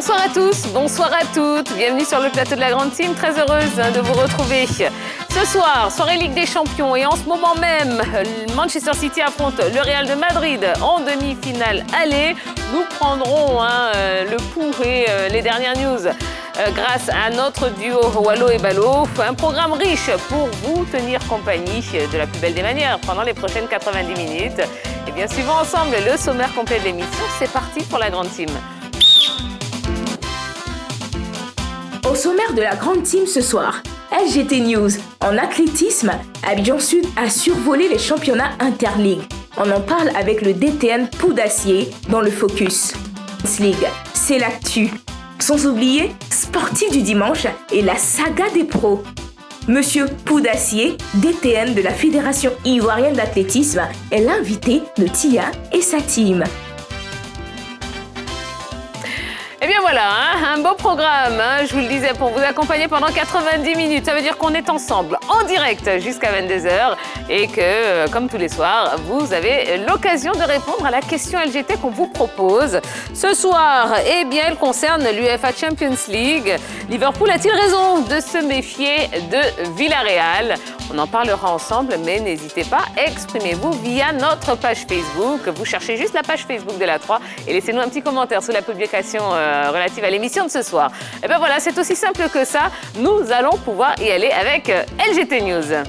Bonsoir à tous, bonsoir à toutes. Bienvenue sur le plateau de la Grande Team. Très heureuse de vous retrouver. Ce soir, soirée Ligue des Champions et en ce moment même, Manchester City affronte le Real de Madrid en demi-finale aller. Nous prendrons le pouls et les dernières news grâce à notre duo Wallo et Ballo. Un programme riche pour vous tenir compagnie de la plus belle des manières pendant les prochaines 90 minutes. Et bien, suivons ensemble le sommaire complet de l'émission. C'est parti pour la Grande Team. Au sommaire de la Grande Team ce soir, LGT News. En athlétisme, Abidjan Sud a survolé les championnats Interligue. On en parle avec le DTN Poudassier dans le Focus League. C'est l'actu. Sans oublier Sportif du dimanche et la saga des pros. Monsieur Poudassier, DTN de la Fédération ivoirienne d'athlétisme, est l'invité de Tia et sa team. Et bien voilà, un beau programme, je vous le disais, pour vous accompagner pendant 90 minutes. Ça veut dire qu'on est ensemble en direct jusqu'à 22h et que, comme tous les soirs, vous avez l'occasion de répondre à la question LGT qu'on vous propose. Ce soir, eh bien, elle concerne l'UEFA Champions League. Liverpool a-t-il raison de se méfier de Villarreal ? On en parlera ensemble, mais n'hésitez pas, exprimez-vous via notre page Facebook. Vous cherchez juste la page Facebook de la 3 et laissez-nous un petit commentaire sous la publication relative à l'émission de ce soir. Et bien voilà, c'est aussi simple que ça. Nous allons pouvoir y aller avec LGT News.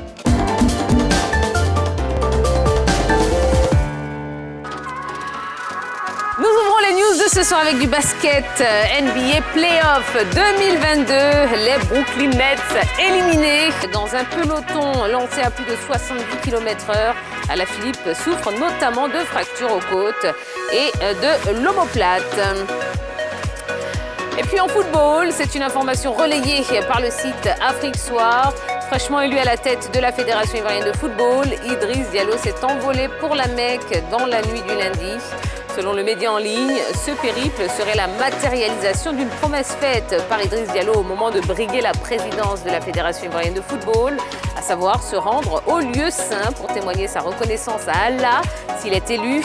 Nous ouvrons les news de ce soir avec du basket. NBA Playoff 2022. Les Brooklyn Nets éliminés dans un peloton lancé à plus de 70 km/h. Alaphilippe souffre notamment de fractures aux côtes et de l'omoplate. Et puis en football, c'est une information relayée par le site Afrique Soir. Fraîchement élu à la tête de la Fédération ivoirienne de football, Idriss Diallo s'est envolé pour la Mecque dans la nuit du lundi. Selon le média en ligne, ce périple serait la matérialisation d'une promesse faite par Idriss Diallo au moment de briguer la présidence de la Fédération ivoirienne de football, à savoir se rendre au lieu saint pour témoigner sa reconnaissance à Allah s'il est élu.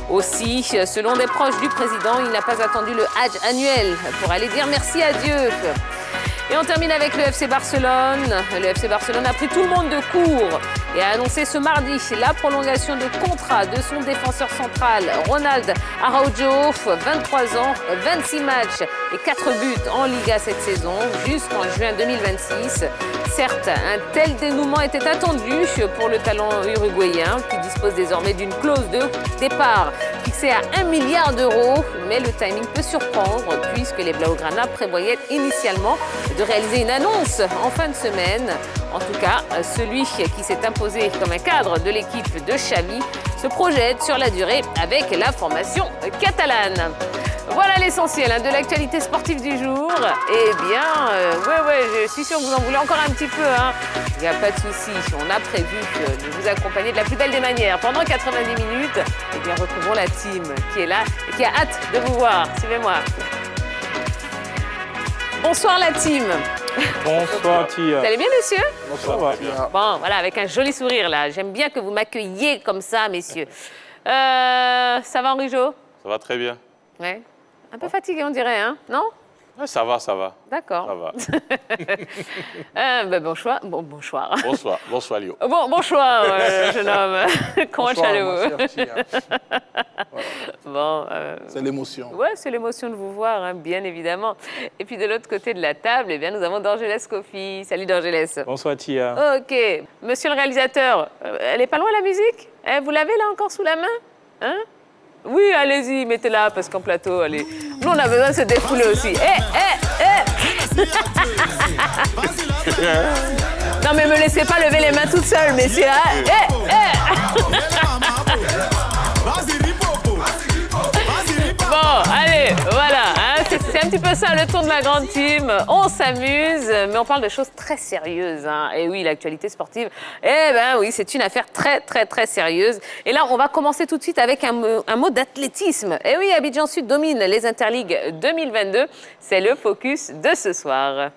Aussi, selon des proches du président, il n'a pas attendu le Hajj annuel pour aller dire merci à Dieu. Et on termine avec le FC Barcelone. Le FC Barcelone a pris tout le monde de court et a annoncé ce mardi la prolongation de contrat de son défenseur central, Ronald Araujo, 23 ans, 26 matchs et 4 buts en Liga cette saison, jusqu'en juin 2026. Certes, un tel dénouement était attendu pour le talent uruguayen, qui dispose désormais d'une clause de départ fixée à 1 milliard d'euros, mais le timing peut surprendre puisque les Blaugrana prévoyaient initialement de réaliser une annonce en fin de semaine. En tout cas, celui qui s'est imposé comme un cadre de l'équipe de Xavi se projette sur la durée avec la formation catalane. Voilà l'essentiel de l'actualité sportive du jour. Eh bien, je suis sûre que vous en voulez encore un petit peu. Il n'y a pas de souci. On a prévu de vous accompagner de la plus belle des manières pendant 90 minutes. Eh bien, retrouvons la team qui est là et qui a hâte de vous voir. Suivez-moi. Bonsoir la team. Bonsoir Tia. Vous allez bien, messieurs? Bonsoir. Bon, voilà, avec un joli sourire là. J'aime bien que vous m'accueilliez comme ça, messieurs. Ça va, Henri-Jo? Ça va très bien. Ouais. Un peu fatigué, on dirait, hein? Non? Ouais, ça va. D'accord. Ça va. Bonsoir. Bonsoir Lio. Bonsoir, jeune homme. Comment allez-vous? Bon, c'est l'émotion. Ouais, c'est l'émotion de vous voir, bien évidemment. Et puis de l'autre côté de la table, eh bien, nous avons Dorgelès Kofi. Salut Dorgelès. Bonsoir Tia. Ok. Monsieur le réalisateur, elle est pas loin la musique? Vous l'avez là encore sous la main? Hein? Oui, allez-y, mettez-la, parce qu'en plateau, allez. Nous, on a besoin de se défouler aussi. Non, mais me laissez pas lever les mains toute seule, messieurs. Bon, allez, voilà. C'est un petit peu ça, le tour de la Grande Team. On s'amuse, mais on parle de choses très sérieuses. Et oui, l'actualité sportive, oui, c'est une affaire très, très, très sérieuse. Et là, on va commencer tout de suite avec un mot d'athlétisme. Et oui, Abidjan Sud domine les Interligues 2022. C'est le focus de ce soir.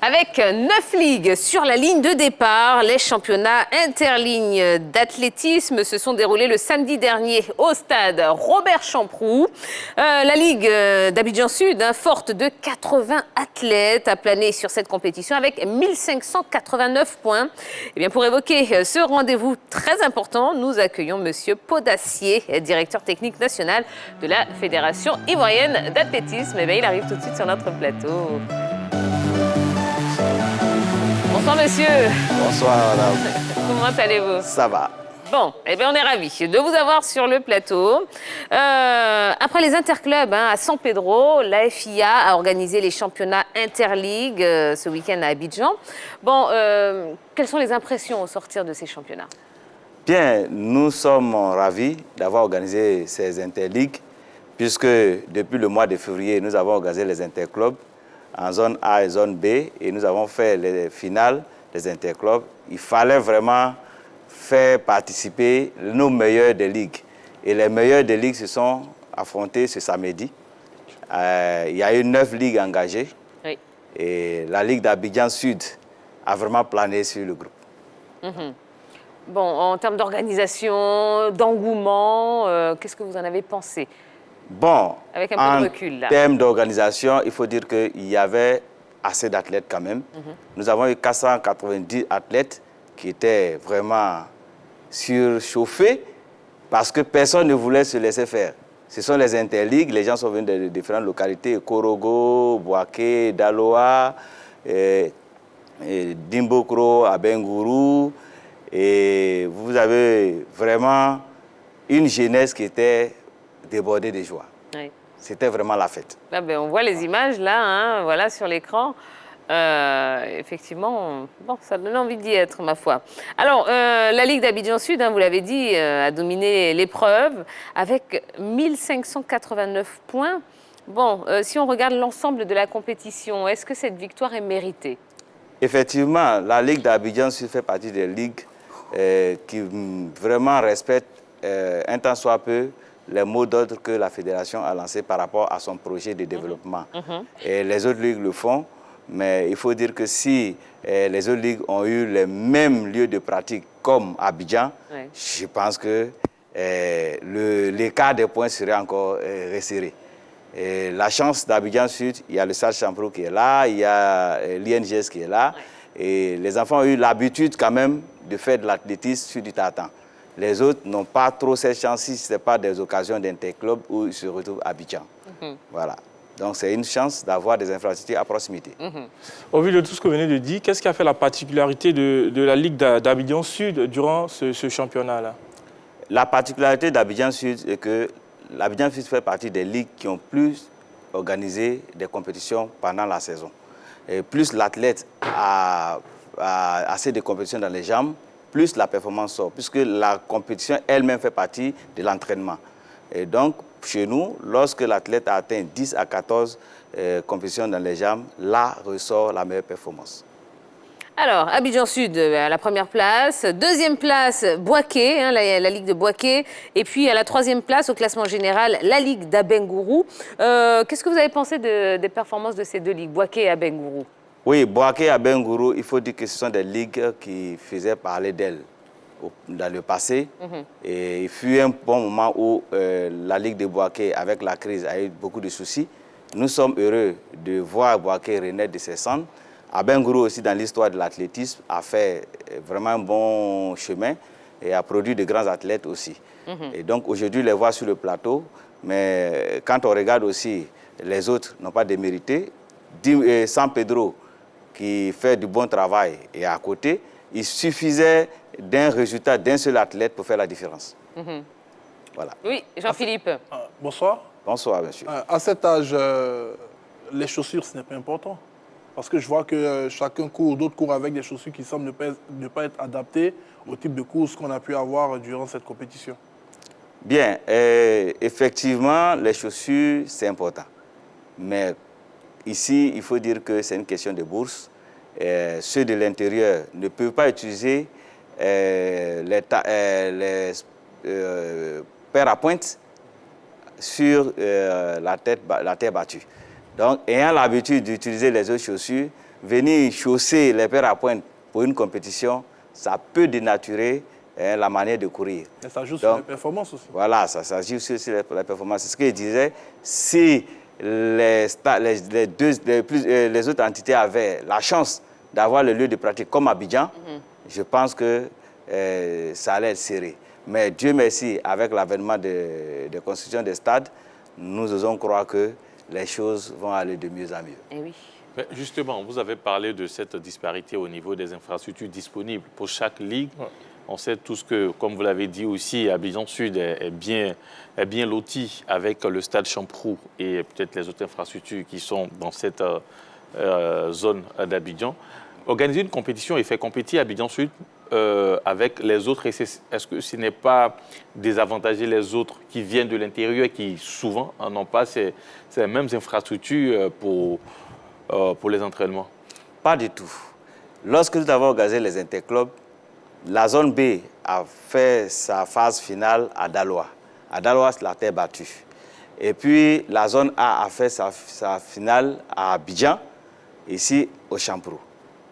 Avec 9 ligues sur la ligne de départ, les championnats interlignes d'athlétisme se sont déroulés le samedi dernier au stade Robert Champroux. La Ligue d'Abidjan Sud, forte de 80 athlètes, a plané sur cette compétition avec 1589 points. Et bien pour évoquer ce rendez-vous très important, nous accueillons Monsieur Podassier, directeur technique national de la Fédération ivoirienne d'athlétisme. Et bien, il arrive tout de suite sur notre plateau. Bonsoir monsieur. Bonsoir madame. Comment allez-vous? Ça va. Bon, eh bien on est ravis de vous avoir sur le plateau. Après les interclubs à San Pedro, la FIA a organisé les championnats interligues ce week-end à Abidjan. Bon, quelles sont les impressions au sortir de ces championnats? Bien, nous sommes ravis d'avoir organisé ces interligues puisque depuis le mois de février, nous avons organisé les interclubs en zone A et zone B, et nous avons fait les finales des interclubs. Il fallait vraiment faire participer nos meilleurs des ligues. Et les meilleurs des ligues se sont affrontés ce samedi. Il y a eu 9 ligues engagées. Oui. Et la Ligue d'Abidjan Sud a vraiment plané sur le groupe. Bon, en termes d'organisation, d'engouement, qu'est-ce que vous en avez pensé? Bon, avec un peu de recul, là. En termes d'organisation, il faut dire qu'il y avait assez d'athlètes quand même. Nous avons eu 490 athlètes qui étaient vraiment surchauffés parce que personne ne voulait se laisser faire. Ce sont les interligues, les gens sont venus de différentes localités, Korogo, Boaké, Daloa, Dimbokro, Abengourou. Et vous avez vraiment une jeunesse qui était débordée de joie. Oui. C'était vraiment la fête. Là, ben, on voit les images là, voilà, sur l'écran. Effectivement, bon, ça donne envie d'y être, ma foi. Alors, la Ligue d'Abidjan Sud, vous l'avez dit, a dominé l'épreuve avec 1589 points. Bon, si on regarde l'ensemble de la compétition, est-ce que cette victoire est méritée? Effectivement, la Ligue d'Abidjan Sud fait partie des ligues qui vraiment respectent un tant soit peu les mots d'ordre que la fédération a lancés par rapport à son projet de développement. Et les autres ligues le font, mais il faut dire que si les autres ligues ont eu les mêmes lieux de pratique comme Abidjan, je pense que l'écart des points serait encore resserré. Et la chance d'Abidjan Sud, il y a le Stade Champroux qui est là, il y a l'INGS qui est là, et les enfants ont eu l'habitude quand même de faire de l'athlétisme sur du tartan. Les autres n'ont pas trop cette chance si ce n'est pas des occasions d'interclub où ils se retrouvent à Abidjan. Voilà. Donc c'est une chance d'avoir des infrastructures à proximité. Au vu de tout ce que vous venez de dire, qu'est-ce qui a fait la particularité de la Ligue d'Abidjan Sud durant ce championnat-là? La particularité d'Abidjan Sud est que l'Abidjan Sud fait partie des ligues qui ont plus organisé des compétitions pendant la saison. Et plus l'athlète a assez de compétitions dans les jambes, plus la performance sort, puisque la compétition elle-même fait partie de l'entraînement. Et donc, chez nous, lorsque l'athlète a atteint 10 à 14 compétitions dans les jambes, là ressort la meilleure performance. Alors, Abidjan Sud à la première place, deuxième place, Boaké, la Ligue de Boaké, et puis à la troisième place au classement général, la Ligue d'Abengourou. Qu'est-ce que vous avez pensé des performances de ces deux ligues, Boaké et Abengourou? Oui, Boaké et Abengourou, il faut dire que ce sont des ligues qui faisaient parler d'elles dans le passé. Et il fut un bon moment où la Ligue de Boaké, avec la crise, a eu beaucoup de soucis. Nous sommes heureux de voir Boaké renaître de ses cendres. Abengourou aussi, dans l'histoire de l'athlétisme, a fait vraiment un bon chemin et a produit de grands athlètes aussi. Et donc aujourd'hui, les voir sur le plateau, mais quand on regarde aussi, les autres n'ont pas démérité. San Pedro, qui fait du bon travail, et à côté, il suffisait d'un résultat d'un seul athlète pour faire la différence. Voilà. Oui, Jean-Philippe. Bonsoir. Bonsoir, monsieur. À cet âge, les chaussures, ce n'est pas important. Parce que je vois que chacun court, d'autres courent avec des chaussures qui semblent ne pas être adaptées au type de course qu'on a pu avoir durant cette compétition. Bien, effectivement, les chaussures, c'est important. Mais ici, il faut dire que c'est une question de bourse. Ceux de l'intérieur ne peuvent pas utiliser les paires à pointe sur la terre battue. Donc, ayant l'habitude d'utiliser les autres chaussures, venir chausser les paires à pointe pour une compétition, ça peut dénaturer la manière de courir. Et ça joue sur les performances aussi. Voilà, ça joue sur les performances. C'est ce que je disais. Si les autres entités avaient la chance d'avoir le lieu de pratique comme Abidjan, je pense que ça allait être serré. Mais Dieu merci, avec l'avènement de construction des stades, nous osons croire que les choses vont aller de mieux en mieux. Eh oui. Mais justement, vous avez parlé de cette disparité au niveau des infrastructures disponibles pour chaque ligue. On sait tous que, comme vous l'avez dit aussi, Abidjan Sud est bien loti avec le stade Champrou et peut-être les autres infrastructures qui sont dans cette zone d'Abidjan. Organiser une compétition et faire compétir Abidjan Sud avec les autres, est-ce que ce n'est pas désavantager les autres qui viennent de l'intérieur et qui souvent n'ont pas ces mêmes infrastructures pour les entraînements? Pas du tout. Lorsque nous avons organisé les interclubs, la zone B a fait sa phase finale à Daloa. À Daloa, c'est la terre battue. Et puis la zone A a fait sa finale à Abidjan, ici au Champrou.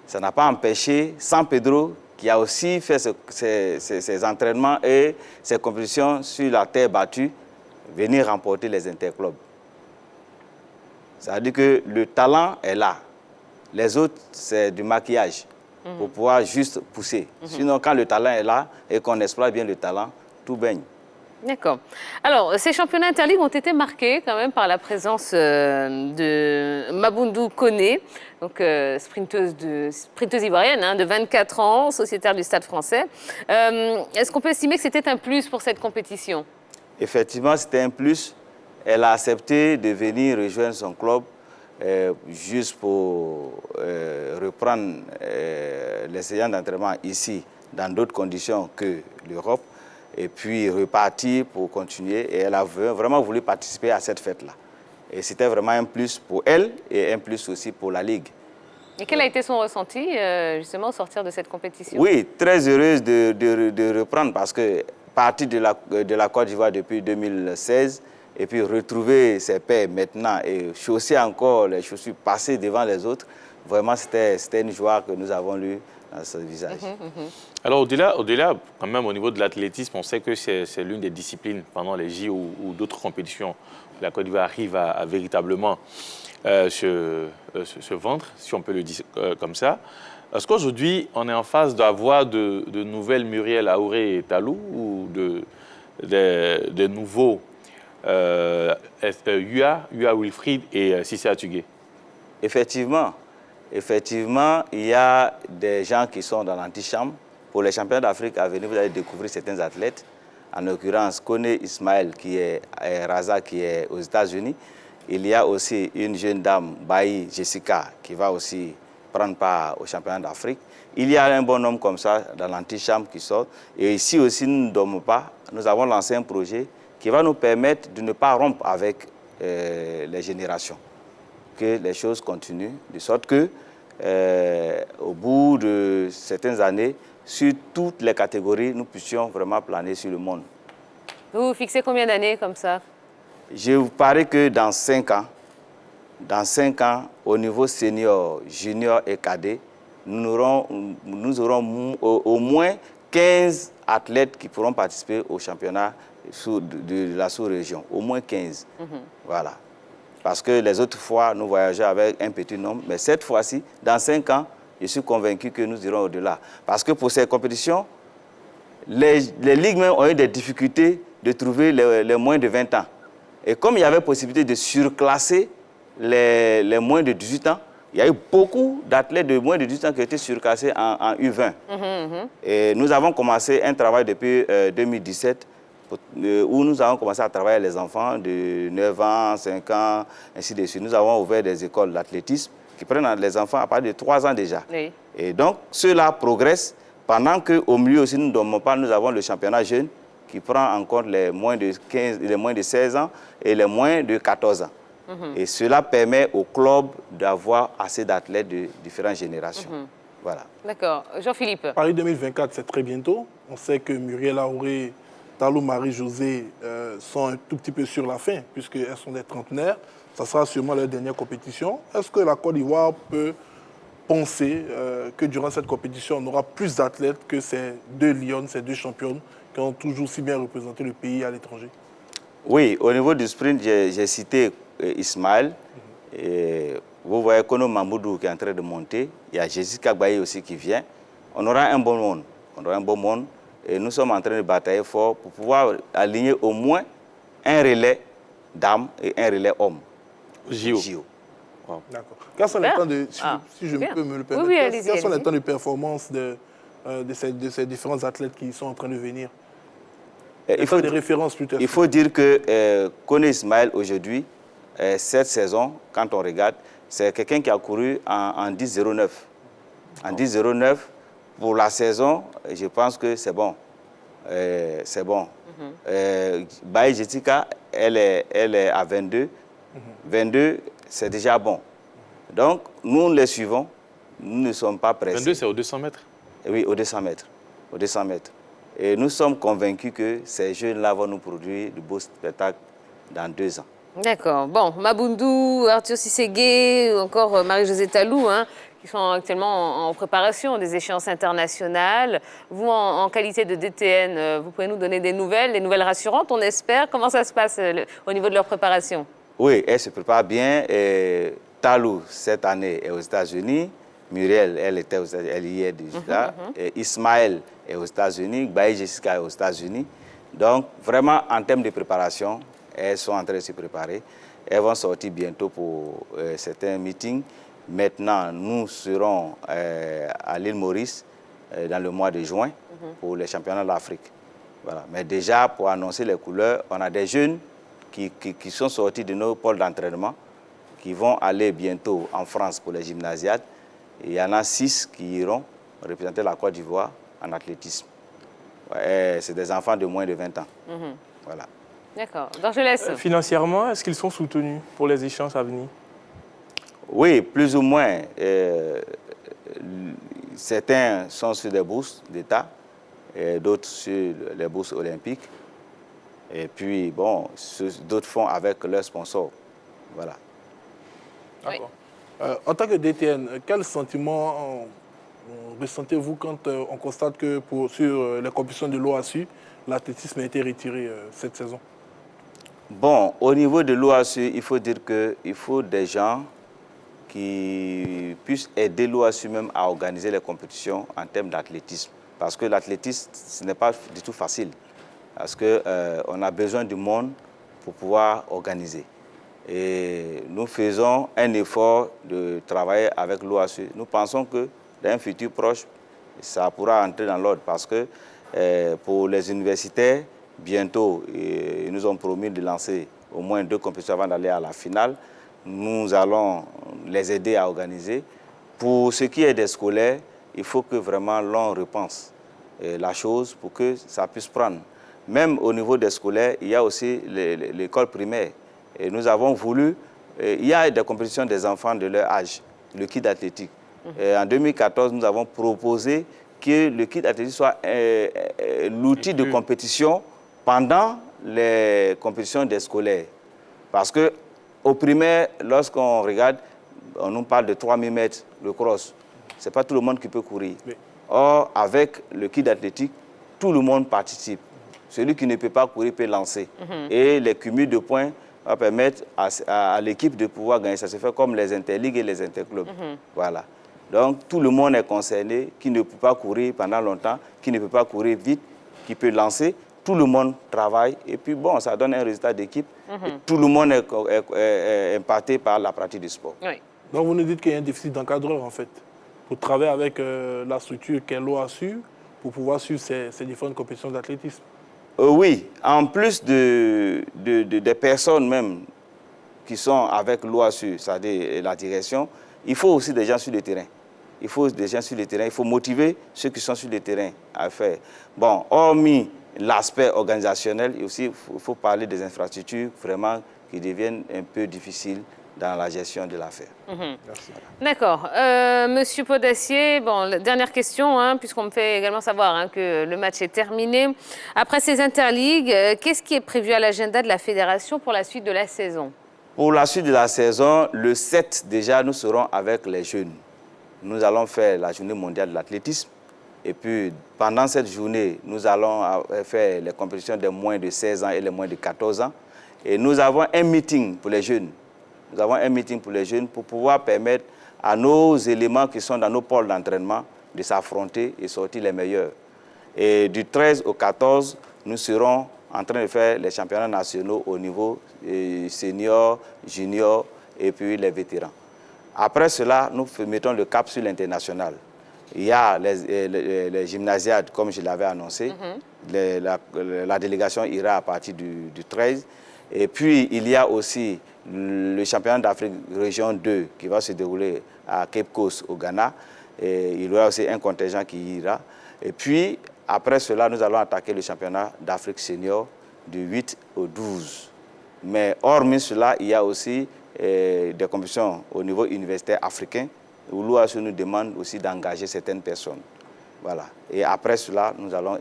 Ça n'a pas empêché San Pedro, qui a aussi fait ses entraînements et ses compétitions sur la terre battue, venir remporter les interclubs. Ça veut dire que le talent est là. Les autres, c'est du maquillage pour pouvoir juste pousser. Sinon, quand le talent est là et qu'on exploite bien le talent, tout baigne. D'accord. Alors, ces championnats interligues ont été marqués quand même par la présence de Mabundu Koné, donc sprinteuse ivoirienne de 24 ans, sociétaire du Stade français. Est-ce qu'on peut estimer que c'était un plus pour cette compétition? Effectivement, c'était un plus. Elle a accepté de venir rejoindre son club juste pour reprendre les séances d'entraînement ici, dans d'autres conditions que l'Europe, et puis repartir pour continuer. Et elle a vraiment voulu participer à cette fête-là. Et c'était vraiment un plus pour elle et un plus aussi pour la Ligue. Et quel a été son ressenti, justement, au sortir de cette compétition? Oui, très heureuse de reprendre parce que partie de la Côte d'Ivoire depuis 2016, et puis retrouver ses pairs maintenant et chausser encore les chaussures, passer devant les autres, vraiment c'était une joie que nous avons eue dans ce visage. Alors au-delà, quand même au niveau de l'athlétisme, on sait que c'est l'une des disciplines pendant les JO ou d'autres compétitions. La Côte d'Ivoire arrive à véritablement se vendre, si on peut le dire comme ça. Est-ce qu'aujourd'hui, on est en phase d'avoir de nouvelles Muriel Aouré et Talou ou de nouveaux Yua Wilfried et Cissé Atugé? Effectivement, il y a des gens qui sont dans l'antichambre. Pour les championnats d'Afrique à venir, vous allez découvrir certains athlètes. En l'occurrence, Koné Ismaël, qui est Raza, qui est aux États-Unis. Il y a aussi une jeune dame, Baï Jessica, qui va aussi prendre part au championnat d'Afrique. Il y a un bon homme comme ça dans l'antichambre qui sort. Et ici aussi, nous ne dormons pas. Nous avons lancé un projet qui va nous permettre de ne pas rompre avec les générations. Que les choses continuent, de sorte que, au bout de certaines années, sur toutes les catégories, nous puissions vraiment planer sur le monde. Vous fixez combien d'années comme ça? Je vous parie que dans 5 ans, au niveau senior, junior et cadet, nous aurons au moins 15 athlètes qui pourront participer au championnat de la sous-région. Au moins 15. Voilà. Parce que les autres fois, nous voyageons avec un petit nombre. Mais cette fois-ci, dans 5 ans, je suis convaincu que nous irons au-delà. Parce que pour ces compétitions, les ligues même ont eu des difficultés de trouver les moins de 20 ans. Et comme il y avait possibilité de surclasser les moins de 18 ans, il y a eu beaucoup d'athlètes de moins de 18 ans qui ont été surclassés en U20. Et nous avons commencé un travail depuis 2017 où nous avons commencé à travailler avec les enfants de 9 ans, 5 ans, ainsi de suite. Nous avons ouvert des écoles d'athlétisme qui prennent les enfants à partir de 3 ans déjà. Oui. Et donc, ceux-là progressent pendant qu'au milieu aussi, nous ne dormons pas. Nous avons le championnat jeune qui prend en compte les moins de 15, les moins de 16 ans et les moins de 14 ans. Et cela permet au club d'avoir assez d'athlètes de différentes générations. Voilà. D'accord. Jean-Philippe. Paris 2024, c'est très bientôt. On sait que Muriel Aouré, Talou, Marie-Josée sont un tout petit peu sur la fin, puisqu'elles sont des trentenaires. Ça sera sûrement leur dernière compétition. Est-ce que la Côte d'Ivoire peut penser que durant cette compétition, on aura plus d'athlètes que ces deux lionnes, ces deux championnes qui ont toujours si bien représenté le pays à l'étranger? Oui, au niveau du sprint, j'ai cité Ismaël. Et vous voyez Kono Mamoudou qui est en train de monter. Il y a Jessica Baye aussi qui vient. On aura un bon monde. On aura un bon monde. Et nous sommes en train de batailler fort pour pouvoir aligner au moins un relais dames et un relais hommes. JO. D'accord. Quels sont les temps de, si je bien. peux me le permettre, Oui, allez-y, quels sont les allez-y. temps de performance de ces différents athlètes qui sont en train de venir? Il faut des références plutôt. Il faut dire que Koné Ismaël aujourd'hui, cette saison, quand on regarde, c'est quelqu'un qui a couru en 10,09. En 10,09, pour la saison, je pense que c'est bon. C'est bon. Baye Jessica, elle est à 22. 22, c'est déjà bon. Donc, nous les suivons. Nous ne sommes pas pressés. 22, c'est aux 200 mètres. Oui, aux 200 mètres. Aux 200 mètres. Et nous sommes convaincus que ces jeunes-là vont nous produire de beaux spectacles dans 2 ans. D'accord. Bon, Mabundu, Arthur Sisségué, ou encore Marie-Josée Talou, hein, qui sont actuellement en préparation des échéances internationales. Vous, en qualité de DTN, vous pouvez nous donner des nouvelles rassurantes, on espère. Comment ça se passe au niveau de leur préparation? Oui, elle se prépare bien. Et Talou, cette année, est aux États-Unis. Muriel, elle était aux États-Unis, elle y est déjà. Et Ismaël est aux États-Unis. Baye Jessica est aux États-Unis. Donc, vraiment, en termes de préparation, elles sont en train de se préparer. Elles vont sortir bientôt pour certains meetings. Maintenant, nous serons à l'île Maurice dans le mois de juin pour les championnats d'Afrique. Voilà. Mais déjà, pour annoncer les couleurs, on a des jeunes qui sont sortis de nos pôles d'entraînement, qui vont aller bientôt en France pour les gymnasiades. Et il y en a 6 qui iront représenter la Côte d'Ivoire en athlétisme. Ouais, c'est des enfants de moins de 20 ans. Voilà. D'accord. Donc, je laisse. Financièrement, est-ce qu'ils sont soutenus pour les échéances à venir? Oui, plus ou moins. Certains sont sur des bourses d'État, et d'autres sur les bourses olympiques. Et puis, bon, d'autres font avec leurs sponsors. Voilà. D'accord. En tant que DTN, quel sentiment ressentez-vous quand on constate que sur les compétitions de l'OASU, l'athlétisme a été retiré cette saison? Bon, au niveau de l'OASU, il faut dire qu'il faut des gens qui puissent aider l'OASU même à organiser les compétitions en termes d'athlétisme. Parce que l'athlétisme, ce n'est pas du tout facile. Parce qu'on a besoin du monde pour pouvoir organiser. Et nous faisons un effort de travailler avec l'OASU. Nous pensons que dans un futur proche, ça pourra entrer dans l'ordre. Parce que pour les universitaires, bientôt, ils nous ont promis de lancer au moins 2 compétitions avant d'aller à la finale. Nous allons les aider à organiser. Pour ce qui est des scolaires, il faut que vraiment l'on repense la chose pour que ça puisse prendre. Même au niveau des scolaires, il y a aussi l'école primaire. Et nous avons voulu, il y a des compétitions des enfants de leur âge, le kit athlétique. En 2014, nous avons proposé que le kit athlétique soit l'outil de compétition pendant les compétitions des scolaires. Parce qu'au primaire, lorsqu'on regarde, on nous parle de 3000 mètres, le cross. Ce n'est pas tout le monde qui peut courir. Oui. Or, avec le kit athlétique, tout le monde participe. Celui qui ne peut pas courir peut lancer. Et les cumuls de points va permettre à l'équipe de pouvoir gagner. Ça se fait comme les interligues et les interclubs. Voilà. Donc, tout le monde est concerné, qui ne peut pas courir pendant longtemps, qui ne peut pas courir vite, qui peut lancer. Tout le monde travaille et puis bon, ça donne un résultat d'équipe. Tout le monde est impacté par la pratique du sport. Oui. Donc, vous nous dites qu'il y a un déficit d'encadreur, en fait, pour travailler avec la structure qu'est l'OASU pour pouvoir suivre ces différentes compétitions d'athlétisme. Oui, en plus des personnes même qui sont avec l'OASU, c'est-à-dire la direction, il faut aussi des gens sur le terrain. Il faut des gens sur le terrain, il faut motiver ceux qui sont sur le terrain à faire. Bon, hormis l'aspect organisationnel, il faut parler des infrastructures vraiment qui deviennent un peu difficiles dans la gestion de l'affaire. Merci. D'accord. Monsieur Podassier, bon, dernière question, hein, puisqu'on me fait également savoir hein, que le match est terminé. Après ces interligues, qu'est-ce qui est prévu à l'agenda de la fédération pour la suite de la saison? Pour la suite de la saison, le 7, déjà, nous serons avec les jeunes. nous allons faire la journée mondiale de l'athlétisme. Et puis, pendant cette journée, nous allons faire les compétitions des moins de 16 ans et les moins de 14 ans. Et nous avons un meeting pour les jeunes. Nous avons un meeting pour les jeunes pour pouvoir permettre à nos éléments qui sont dans nos pôles d'entraînement de s'affronter et sortir les meilleurs. Et du 13 au 14, nous serons en train de faire les championnats nationaux au niveau senior, junior et puis les vétérans. Après cela, nous mettons le cap sur l'international. Il y a les gymnasiades, comme je l'avais annoncé. La délégation ira à partir du 13. Et puis, il y a aussi le championnat d'Afrique région 2 qui va se dérouler à Cape Coast, au Ghana. Et il y aura aussi un contingent qui ira. Et puis, après cela, nous allons attaquer le championnat d'Afrique senior du 8 au 12. Mais hormis cela, il y a aussi des compétitions au niveau universitaire africain où l'OASU nous demande aussi d'engager certaines personnes. Voilà. Et après cela, nous allons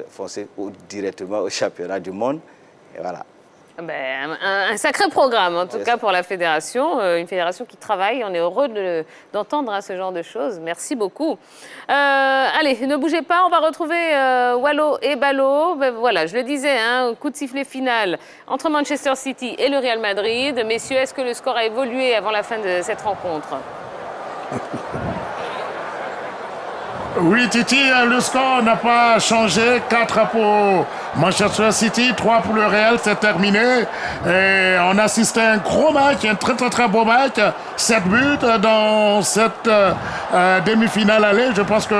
foncer directement au championnat du monde. Et voilà. Ben, un sacré programme, en tout cas pour la fédération, une fédération qui travaille. On est heureux d'entendre ce genre de choses. Merci beaucoup. Allez, ne bougez pas, on va retrouver Wallo et Ballo. Ben, voilà, je le disais, hein, coup de sifflet final entre Manchester City et le Real Madrid. Messieurs, est-ce que le score a évolué avant la fin de cette rencontre? Oui, Titi, le score n'a pas changé. 4 pour Manchester City, 3 pour le Real, c'est terminé. Et on assistait à un gros match, un très beau match. 7 buts dans cette demi-finale aller. Je pense que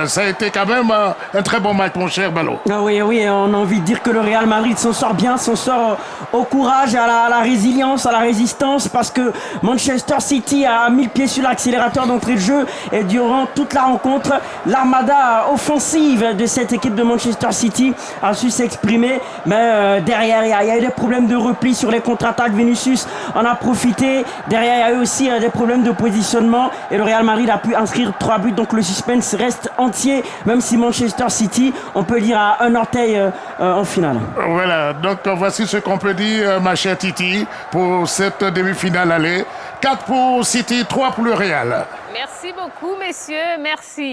ça a été quand même un très bon match, mon cher Ballo. Ah oui, on a envie de dire que le Real Madrid s'en sort bien, s'en sort au courage, à la résilience, à la résistance, parce que Manchester City a mis le pied sur l'accélérateur d'entrée de jeu et durant toute la rencontre, l'armada offensive de cette équipe de Manchester City a su s'exprimer, mais derrière il y a eu des problèmes de repli sur les contre-attaques. Vinicius en a profité. Derrière il y a eu aussi des problèmes de positionnement et le Real Madrid a pu inscrire 3 buts, donc le suspense reste entier, même si Manchester City, on peut dire à un orteil en finale. Voilà, donc voici ce qu'on peut dire, ma chère Titi, pour cette demi-finale aller. 4 pour City, 3 pour le Real. Merci beaucoup, messieurs. Merci.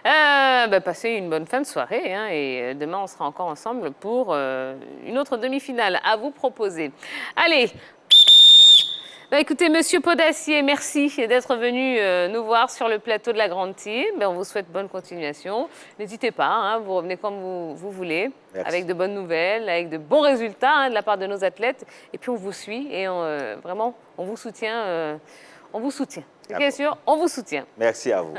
Passez une bonne fin de soirée. Hein, et demain, on sera encore ensemble pour une autre demi-finale à vous proposer. Allez. Écoutez, Monsieur Podassier, merci d'être venu nous voir sur le plateau de la Grande Team. On vous souhaite bonne continuation. N'hésitez pas, hein, vous revenez comme vous voulez, avec de bonnes nouvelles, avec de bons résultats hein, de la part de nos athlètes. Et puis on vous suit et vraiment, on vous soutient. On vous soutient. Bien sûr, on vous soutient. Merci à vous.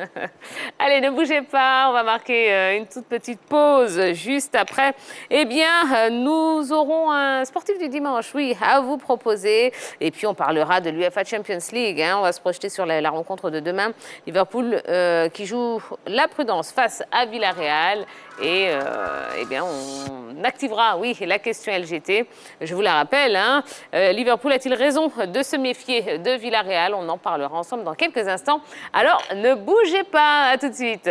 Allez, ne bougez pas, on va marquer une toute petite pause juste après. Eh bien, nous aurons un sportif du dimanche, oui, à vous proposer. Et puis, on parlera de l'UEFA Champions League. Hein. On va se projeter sur la rencontre de demain. Liverpool qui joue la prudence face à Villarreal. Et eh bien, on activera, oui, la question LGT. Je vous la rappelle, hein, Liverpool a-t-il raison de se méfier de Villarreal? On en parlera ensemble dans quelques instants. Alors, ne bougez pas, à tout de suite.